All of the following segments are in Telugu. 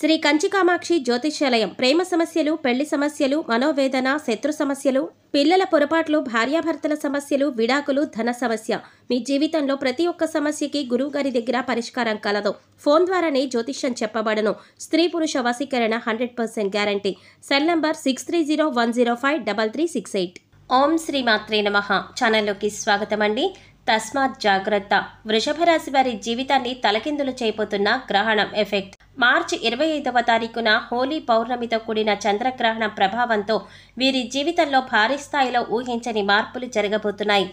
శ్రీ కంచికామాక్షి జ్యోతిష్యాలయం ప్రేమ సమస్యలు, పెళ్లి సమస్యలు, మనోవేదన, శత్రు సమస్యలు, పిల్లల పొరపాట్లు, భార్యాభర్తల సమస్యలు, విడాకులు, ధన సమస్య. మీ జీవితంలో ప్రతి ఒక్క సమస్యకి గురువుగారి దగ్గర పరిష్కారం కలదు. ఫోన్ ద్వారానే జ్యోతిష్యం చెప్పబడను. స్త్రీ పురుష వశీకరణ 100% గ్యారంటీ. Cell number 6301053368. ఓం శ్రీ మాత్రే నమః. ఛానల్లోకి స్వాగతం అండి. తస్మాత్ జాగ్రత్త. వృషభ రాశి వారి జీవితాన్ని తలకిందులు చేయబోతున్న గ్రహణం ఎఫెక్ట్. మార్చి 25వ తారీఖున హోలీ పౌర్ణమితో కూడిన చంద్రగ్రహణం ప్రభావంతో వీరి జీవితంలో భారీ స్థాయిలో ఊహించని మార్పులు జరగబోతున్నాయి.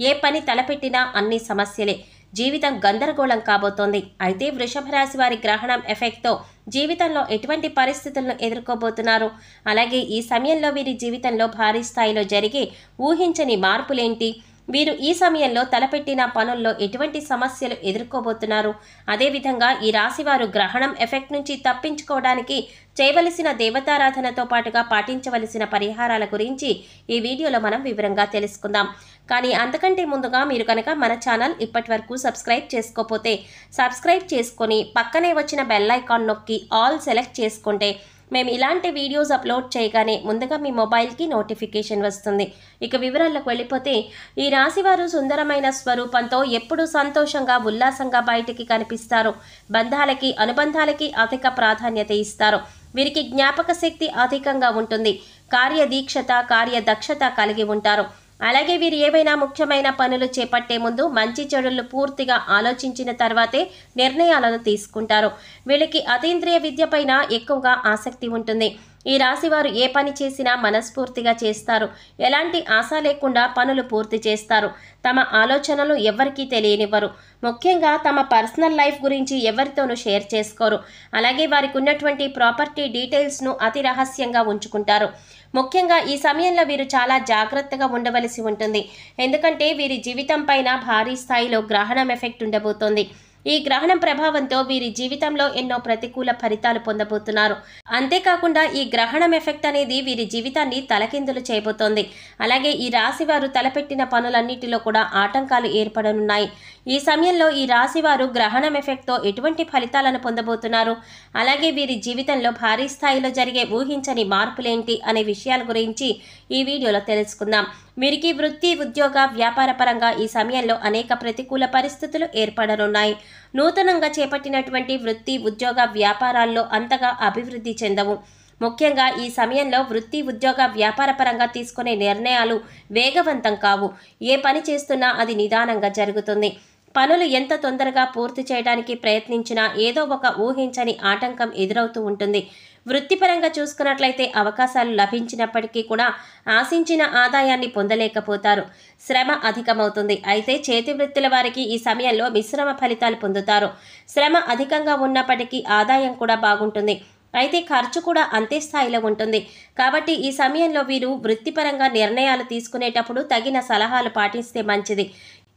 ఏ పని తలపెట్టినా అన్ని సమస్యలే. జీవితం గందరగోళం కాబోతోంది. అయితే వృషభ రాశి వారి గ్రహణం ఎఫెక్ట్తో జీవితంలో ఎటువంటి పరిస్థితులను ఎదుర్కోబోతున్నారు, అలాగే ఈ సమయంలో వీరి జీవితంలో భారీ స్థాయిలో జరిగే ఊహించని మార్పులేంటి, వీరు ఈ సమయంలో తలపెట్టిన పనుల్లో ఎటువంటి సమస్యలు ఎదుర్కోబోతున్నారు, అదేవిధంగా ఈ రాశివారు గ్రహణం ఎఫెక్ట్ నుంచి తప్పించుకోవడానికి చేయవలసిన దేవతారాధనతో పాటుగా పాటించవలసిన పరిహారాల గురించి ఈ వీడియోలో మనం వివరంగా తెలుసుకుందాం. కానీ అంతకంటే ముందుగా మీరు కనుక మన ఛానల్ ఇప్పటి వరకు సబ్స్క్రైబ్ చేసుకోకపోతే సబ్స్క్రైబ్ చేసుకొని పక్కనే వచ్చిన బెల్ ఐకాన్ నొక్కి ఆల్ సెలెక్ట్ చేసుకుంటే మేము ఇలాంటి వీడియోస్ అప్లోడ్ చేయగానే ముందుగా మీ మొబైల్కి నోటిఫికేషన్ వస్తుంది. ఇక వివరాలకు వెళ్ళిపోతే, ఈ రాశివారు సుందరమైన స్వరూపంతో ఎప్పుడూ సంతోషంగా, ఉల్లాసంగా బయటికి కనిపిస్తారు. బంధాలకి, అనుబంధాలకి అధిక ప్రాధాన్యత ఇస్తారు. వీరికి జ్ఞాపక శక్తి అధికంగా ఉంటుంది. కార్యదీక్షత, కార్యదక్షత కలిగి ఉంటారు. అలాగే వీరు ఏవైనా ముఖ్యమైన పనులు చేపట్టే ముందు మంచి చెడులు పూర్తిగా ఆలోచించిన తర్వాతే నిర్ణయాలను తీసుకుంటారు. వీళ్ళకి అతీంద్రియ విద్యపైన ఎక్కువగా ఆసక్తి ఉంటుంది. ఈ రాశివారు ఏ పని చేసినా మనస్ఫూర్తిగా చేస్తారు. ఎలాంటి ఆశ లేకుండా పనులు పూర్తి చేస్తారు. తమ ఆలోచనలు ఎవరికీ తెలియనివ్వరు. ముఖ్యంగా తమ పర్సనల్ లైఫ్ గురించి ఎవరితోనూ షేర్ చేసుకోరు. అలాగే వారికి ఉన్నటువంటి ప్రాపర్టీ డీటెయిల్స్ను అతి రహస్యంగా ఉంచుకుంటారు. ముఖ్యంగా ఈ సమయంలో వీరు చాలా జాగ్రత్తగా ఉండవలసి ఉంటుంది. ఎందుకంటే వీరి జీవితం పైన భారీ స్థాయిలో గ్రహణం ఎఫెక్ట్ ఉండబోతోంది. ఈ గ్రహణం ప్రభావంతో వీరి జీవితంలో ఎన్నో ప్రతికూల ఫలితాలు పొందబోతున్నారు. అంతేకాకుండా ఈ గ్రహణం ఎఫెక్ట్ అనేది వీరి జీవితాన్ని తలకిందులు చేయబోతోంది. అలాగే ఈ రాశివారు తలపెట్టిన పనులన్నిటిలో కూడా ఆటంకాలు ఏర్పడనున్నాయి. ఈ సమయంలో ఈ రాశివారు గ్రహణం ఎఫెక్ట్తో ఎటువంటి ఫలితాలను పొందబోతున్నారు, అలాగే వీరి జీవితంలో భారీ స్థాయిలో జరిగే ఊహించని మార్పులేంటి అనే విషయాల గురించి ఈ వీడియోలో తెలుసుకుందాం. వీరికి వృత్తి, ఉద్యోగ, వ్యాపార పరంగా ఈ సమయంలో అనేక ప్రతికూల పరిస్థితులు ఏర్పడనున్నాయి. నూతనంగా చేపట్టినటువంటి వృత్తి, ఉద్యోగ, వ్యాపారాల్లో అంతగా అభివృద్ధి చెందవు. ముఖ్యంగా ఈ సమయంలో వృత్తి, ఉద్యోగ, వ్యాపార పరంగా తీసుకునే నిర్ణయాలు వేగవంతం కావు. ఏ పని చేస్తున్నా అది నిదానంగా జరుగుతుంది. పనులు ఎంత తొందరగా పూర్తి చేయడానికి ప్రయత్నించినా ఏదో ఒక ఊహించని ఆటంకం ఎదురవుతూ ఉంటుంది. వృత్తిపరంగా చూసుకున్నట్లయితే అవకాశాలు లభించినప్పటికీ కూడా ఆశించిన ఆదాయాన్ని పొందలేకపోతారు. శ్రమ అధికమవుతుంది. అయితే చేతి వృత్తుల వారికి ఈ సమయంలో మిశ్రమ ఫలితాలు పొందుతారు. శ్రమ అధికంగా ఉన్నప్పటికీ ఆదాయం కూడా బాగుంటుంది. అయితే ఖర్చు కూడా అంతే స్థాయిలో ఉంటుంది. కాబట్టి ఈ సమయంలో వీరు వృత్తిపరంగా నిర్ణయాలు తీసుకునేటప్పుడు తగిన సలహాలు పాటిస్తే మంచిది.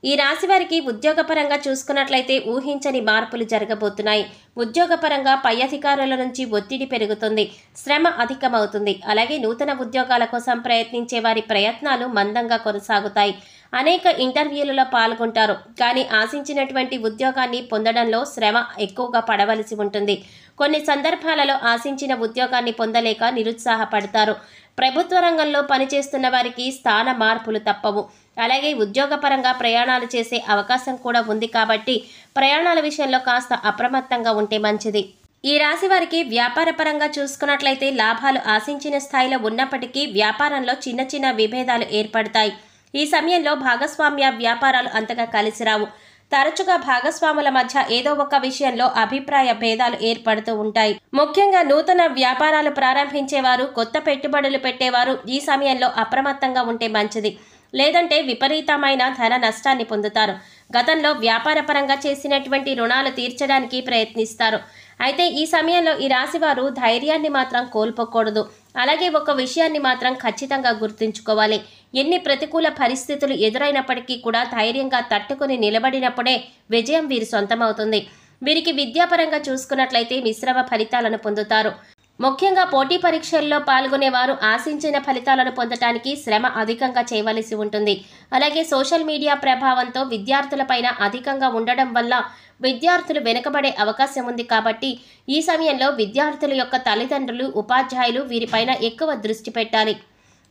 ఈ రాశి వారికి ఉద్యోగపరంగా చూసుకున్నట్లయితే ఊహించని మార్పులు జరగబోతున్నాయి. ఉద్యోగపరంగా పై అధికారుల నుంచి ఒత్తిడి పెరుగుతుంది. శ్రమ అధికమవుతుంది. అలాగే నూతన ఉద్యోగాల కోసం ప్రయత్నించే వారి ప్రయత్నాలు మందంగా కొనసాగుతాయి. అనేక ఇంటర్వ్యూలలో పాల్గొంటారు. కానీ ఆశించినటువంటి ఉద్యోగాన్ని పొందడంలో శ్రమ ఎక్కువగా పడవలసి ఉంటుంది. కొన్ని సందర్భాలలో ఆశించిన ఉద్యోగాన్ని పొందలేక నిరుత్సాహపడతారు. ప్రభుత్వ రంగంలో పనిచేస్తున్న వారికి స్థాన మార్పులు తప్పవు. అలాగే ఉద్యోగపరంగా ప్రయాణాలు చేసే అవకాశం కూడా ఉంది. కాబట్టి ప్రయాణాల విషయంలో కాస్త అప్రమత్తంగా ఉంటే మంచిది. ఈ రాశి వారికి వ్యాపార పరంగా చూసుకున్నట్లయితే లాభాలు ఆశించిన స్థాయిలో ఉన్నప్పటికీ వ్యాపారంలో చిన్న చిన్న విభేదాలు ఏర్పడతాయి. ఈ సమయంలో భాగస్వామ్య వ్యాపారాలు అంతగా కలిసిరావు. తరచుగా భాగస్వాముల మధ్య ఏదో ఒక విషయంలో అభిప్రాయ భేదాలు ఏర్పడుతూ ఉంటాయి. ముఖ్యంగా నూతన వ్యాపారాలు ప్రారంభించేవారు, కొత్త పెట్టుబడులు పెట్టేవారు ఈ సమయంలో అప్రమత్తంగా ఉంటే మంచిది. లేదంటే విపరీతమైన ధన నష్టాన్ని పొందుతారు. గతంలో వ్యాపారపరంగా చేసినటువంటి రుణాలు తీర్చడానికి ప్రయత్నిస్తారు. అయితే ఈ సమయంలో ఈ రాశివారు ధైర్యాన్ని మాత్రం కోల్పోకూడదు. అలాగే ఒక విషయాన్ని మాత్రం ఖచ్చితంగా గుర్తుంచుకోవాలి. ఎన్ని ప్రతికూల పరిస్థితులు ఎదురైనప్పటికీ కూడా ధైర్యంగా తట్టుకుని నిలబడినప్పుడే విజయం వీరి సొంతమవుతుంది. వీరికి విద్యాపరంగా చూసుకున్నట్లయితే మిశ్రమ ఫలితాలను పొందుతారు. ముఖ్యంగా పోటీ పరీక్షల్లో పాల్గొనేవారు ఆశించిన ఫలితాలను పొందడానికి శ్రమ అధికంగా చేయవలసి ఉంటుంది. అలాగే సోషల్ మీడియా ప్రభావంతో విద్యార్థులపైన అధికంగా ఉండడం వల్ల విద్యార్థులు వెనుకబడే అవకాశం ఉంది కాబట్టి ఈ సమయంలో విద్యార్థుల యొక్క తల్లిదండ్రులు, ఉపాధ్యాయులు వీరిపైన ఎక్కువ దృష్టి పెట్టాలి.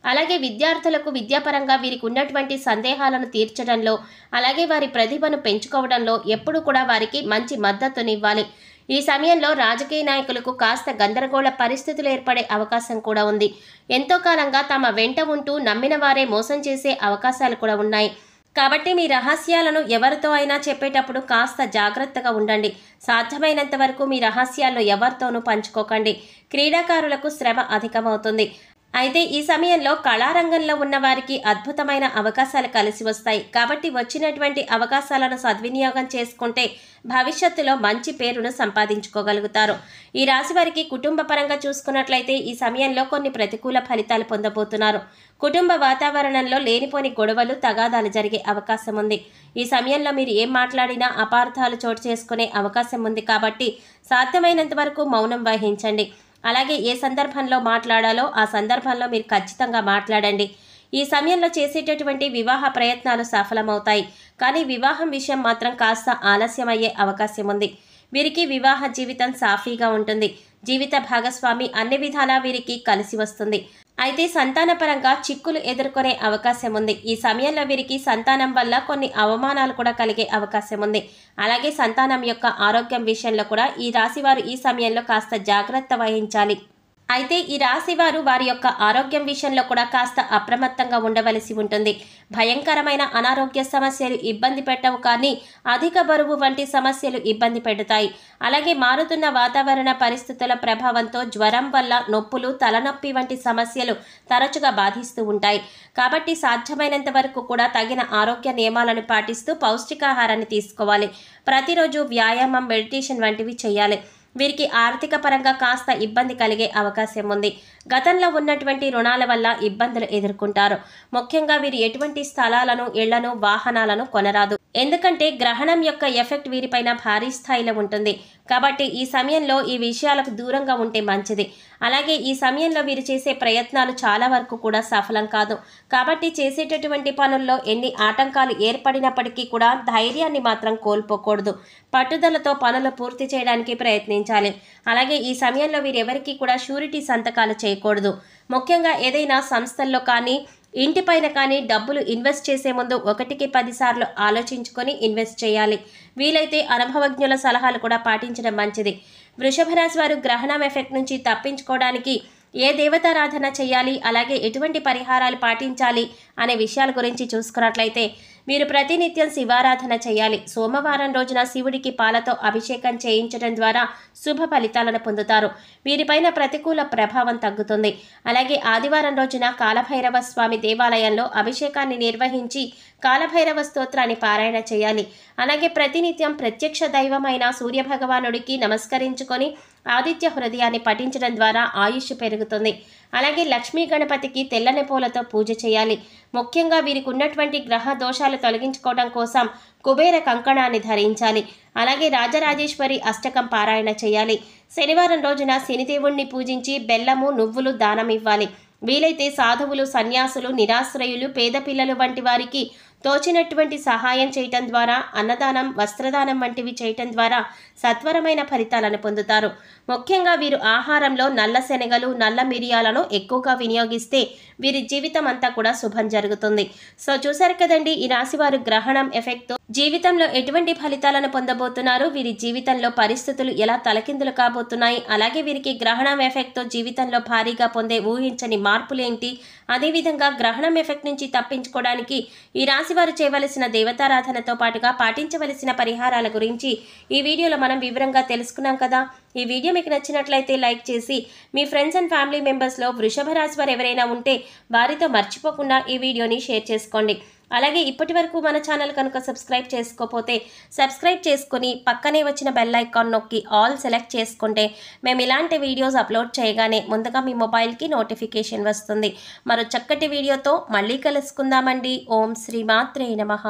అలాగే విద్యార్థులకు విద్యాపరంగా వీరికి ఉన్నటువంటి సందేహాలను తీర్చడంలో, అలాగే వారి ప్రతిభను పెంచుకోవడంలో ఎప్పుడు కూడా వారికి మంచి మద్దతునివ్వాలి. ఈ సమయంలో రాజకీయ నాయకులకు కాస్త గందరగోళ పరిస్థితులు ఏర్పడే అవకాశం కూడా ఉంది. ఎంతో కాలంగా తమ వెంట ఉంటూ నమ్మిన వారే మోసం చేసే అవకాశాలు కూడా ఉన్నాయి. కాబట్టి మీ రహస్యాలను ఎవరితో అయినా చెప్పేటప్పుడు కాస్త జాగ్రత్తగా ఉండండి. సాధ్యమైనంత వరకు మీ రహస్యాలను ఎవరితోనూ పంచుకోకండి. క్రీడాకారులకు శ్రమ అధికమవుతుంది. అయితే ఈ సమయంలో కళారంగంలో ఉన్న వారికి అద్భుతమైన అవకాశాలు కలిసి వస్తాయి. కాబట్టి వచ్చినటువంటి అవకాశాలను సద్వినియోగం చేసుకుంటే భవిష్యత్తులో మంచి పేరును సంపాదించుకోగలుగుతారు. ఈ రాశి వారికి కుటుంబ పరంగా చూసుకున్నట్లయితే ఈ సమయంలో కొన్ని ప్రతికూల ఫలితాలు పొందబోతున్నారు. కుటుంబ వాతావరణంలో లేనిపోని గొడవలు, తగాదాలు జరిగే అవకాశం ఉంది. ఈ సమయంలో మీరు ఏం మాట్లాడినా అపార్థాలు చోటు చేసుకునే అవకాశం ఉంది. కాబట్టి సాధ్యమైనంత వరకు మౌనం వహించండి. అలాగే ఏ సందర్భంలో మాట్లాడాలో ఆ సందర్భంలో మీరు ఖచ్చితంగా మాట్లాడండి. ఈ సమయంలో చేసేటటువంటి వివాహ ప్రయత్నాలు సఫలమవుతాయి. కానీ వివాహం విషయం మాత్రం కాస్త ఆలస్యమయ్యే అవకాశం ఉంది. వీరికి వివాహ జీవితం సాఫీగా ఉంటుంది. జీవిత భాగస్వామి అన్ని విధాలా వీరికి కలిసి వస్తుంది. అయితే సంతానపరంగా చిక్కులు ఎదుర్కొనే అవకాశం ఉంది. ఈ సమయంలో వీరికి సంతానం వల్ల కొన్ని అవమానాలు కూడా కలిగే అవకాశం ఉంది. అలాగే సంతానం యొక్క ఆరోగ్యం విషయంలో కూడా ఈ రాశివారు ఈ సమయంలో కాస్త జాగ్రత్త వహించాలి. అయితే ఈ రాశివారు వారి యొక్క ఆరోగ్యం విషయంలో కూడా కాస్త అప్రమత్తంగా ఉండవలసి ఉంటుంది. భయంకరమైన అనారోగ్య సమస్యలు ఇబ్బంది పెట్టవు, కానీ అధిక బరువు వంటి సమస్యలు ఇబ్బంది పెడతాయి. అలాగే మారుతున్న వాతావరణ పరిస్థితుల ప్రభావంతో జ్వరం వల్ల నొప్పులు, తలనొప్పి వంటి సమస్యలు తరచుగా బాధిస్తూ ఉంటాయి. కాబట్టి సాధ్యమైనంత వరకు కూడా తగిన ఆరోగ్య నియమాలను పాటిస్తూ పౌష్టికాహారాన్ని తీసుకోవాలి. ప్రతిరోజు వ్యాయామం, మెడిటేషన్ వంటివి చేయాలి. వీరికి ఆర్థిక పరంగా కాస్త ఇబ్బంది కలిగే అవకాశం ఉంది. గతంలో ఉన్నటువంటి రుణాల వల్ల ఇబ్బందులు ఎదుర్కొంటారు. ముఖ్యంగా వీరు ఎటువంటి స్థలాలను, ఇళ్లను, వాహనాలను కొనరాదు. ఎందుకంటే గ్రహణం యొక్క ఎఫెక్ట్ వీరిపైన భారీ స్థాయిలో ఉంటుంది. కాబట్టి ఈ సమయంలో ఈ విషయాలకు దూరంగా ఉంటే మంచిది. అలాగే ఈ సమయంలో వీరు చేసే ప్రయత్నాలు చాలా వరకు కూడా సఫలం కాదు. కాబట్టి చేసేటటువంటి పనుల్లో ఎన్ని ఆటంకాలు ఏర్పడినప్పటికీ కూడా ధైర్యాన్ని మాత్రం కోల్పోకూడదు. పట్టుదలతో పనులు పూర్తి చేయడానికి ప్రయత్నించాలి. అలాగే ఈ సమయంలో వీరెవరికి కూడా షూరిటీ సంతకాలు చేయకూడదు. ముఖ్యంగా ఏదైనా సంస్థల్లో కానీ, ఇంటిపైన కానీ డబ్బులు ఇన్వెస్ట్ చేసే ముందు 1కి 10 సార్లు ఆలోచించుకొని ఇన్వెస్ట్ చేయాలి. వీలైతే అనుభవజ్ఞుల సలహాలు కూడా పాటించడం మంచిది. వృషభ రాశి వారు గ్రహణం ఎఫెక్ట్ నుంచి తప్పించుకోవడానికి ఏ దేవతారాధన చేయాలి, అలాగే ఎటువంటి పరిహారాలు పాటించాలి అనే విషయాల గురించి చూసుకున్నట్లయితే మీరు ప్రతినిత్యం శివారాధన చేయాలి. సోమవారం రోజున శివుడికి పాలతో అభిషేకం చేయించడం ద్వారా శుభ ఫలితాలను పొందుతారు. వీరిపైన ప్రతికూల ప్రభావం తగ్గుతుంది. అలాగే ఆదివారం రోజున కాలభైరవ స్వామి దేవాలయంలో అభిషేకాన్ని నిర్వహించి కాలభైరవ స్తోత్రాన్ని పారాయణ చేయాలి. అలాగే ప్రతినిత్యం ప్రత్యక్ష దైవమైన సూర్యభగవానుడికి నమస్కరించుకొని ఆదిత్య హృదయాన్ని పఠించడం ద్వారా ఆయుష్ పెరుగుతుంది. అలాగే లక్ష్మీ గణపతికి తెల్లని పూలతో పూజ చేయాలి. ముఖ్యంగా వీరికి ఉన్నటువంటి గ్రహ దోషాలు తొలగించుకోవడం కోసం కుబేర కంకణాన్ని ధరించాలి. అలాగే రాజరాజేశ్వరి అష్టకం పారాయణ చేయాలి. శనివారం రోజున శనిదేవుణ్ణి పూజించి బెల్లము, నువ్వులు దానం ఇవ్వాలి. వీలైతే సాధువులు, సన్యాసులు, నిరాశ్రయులు, పేద పిల్లలు వంటి వారికి తోచినటువంటి సహాయం చేయటం ద్వారా, అన్నదానం, వస్త్రదానం వంటివి చేయటం ద్వారా సత్వరమైన ఫలితాలను పొందుతారు. ముఖ్యంగా వీరు ఆహారంలో నల్ల శనగలు, నల్ల మిరియాలను ఎక్కువగా వినియోగిస్తే వీరి జీవితం అంతా కూడా శుభం జరుగుతుంది. సో చూసారు కదండి, ఈ రాశివారు గ్రహణం ఎఫెక్ట్తో జీవితంలో ఎటువంటి ఫలితాలను పొందబోతున్నారు, వీరి జీవితంలో పరిస్థితులు ఎలా తలకిందులు కాబోతున్నాయి, అలాగే వీరికి గ్రహణం ఎఫెక్ట్తో జీవితంలో భారీగా పొందే ఊహించని మార్పులేంటి, అదేవిధంగా గ్రహణం ఎఫెక్ట్ నుంచి తప్పించుకోవడానికి ఈ రాశివారు చేయవలసిన దేవతారాధనతో పాటుగా పాటించవలసిన పరిహారాల గురించి ఈ వీడియోలో మనం వివరంగా తెలుసుకున్నాం కదా. ఈ వీడియో మీకు నచ్చినట్లయితే లైక్ చేసి మీ ఫ్రెండ్స్ అండ్ ఫ్యామిలీ మెంబర్స్లో వృషభ రాశి వారు ఎవరైనా ఉంటే వారితో మర్చిపోకుండా ఈ వీడియోని షేర్ చేసుకోండి. అలాగే ఇప్పటి వరకు మన ఛానల్ కనుక సబ్స్క్రైబ్ చేసుకోకపోతే సబ్స్క్రైబ్ చేసుకుని పక్కనే వచ్చిన బెల్ ఐకాన్ నొక్కి ఆల్ సెలెక్ట్ చేసుకుంటే మేము ఇలాంటి వీడియోస్ అప్లోడ్ చేయగానే ముందుగా మీ మొబైల్కి నోటిఫికేషన్ వస్తుంది. మరో చక్కటి వీడియోతో మళ్ళీ కలుసుకుందామండి. ఓం శ్రీ మాత్రే నమః.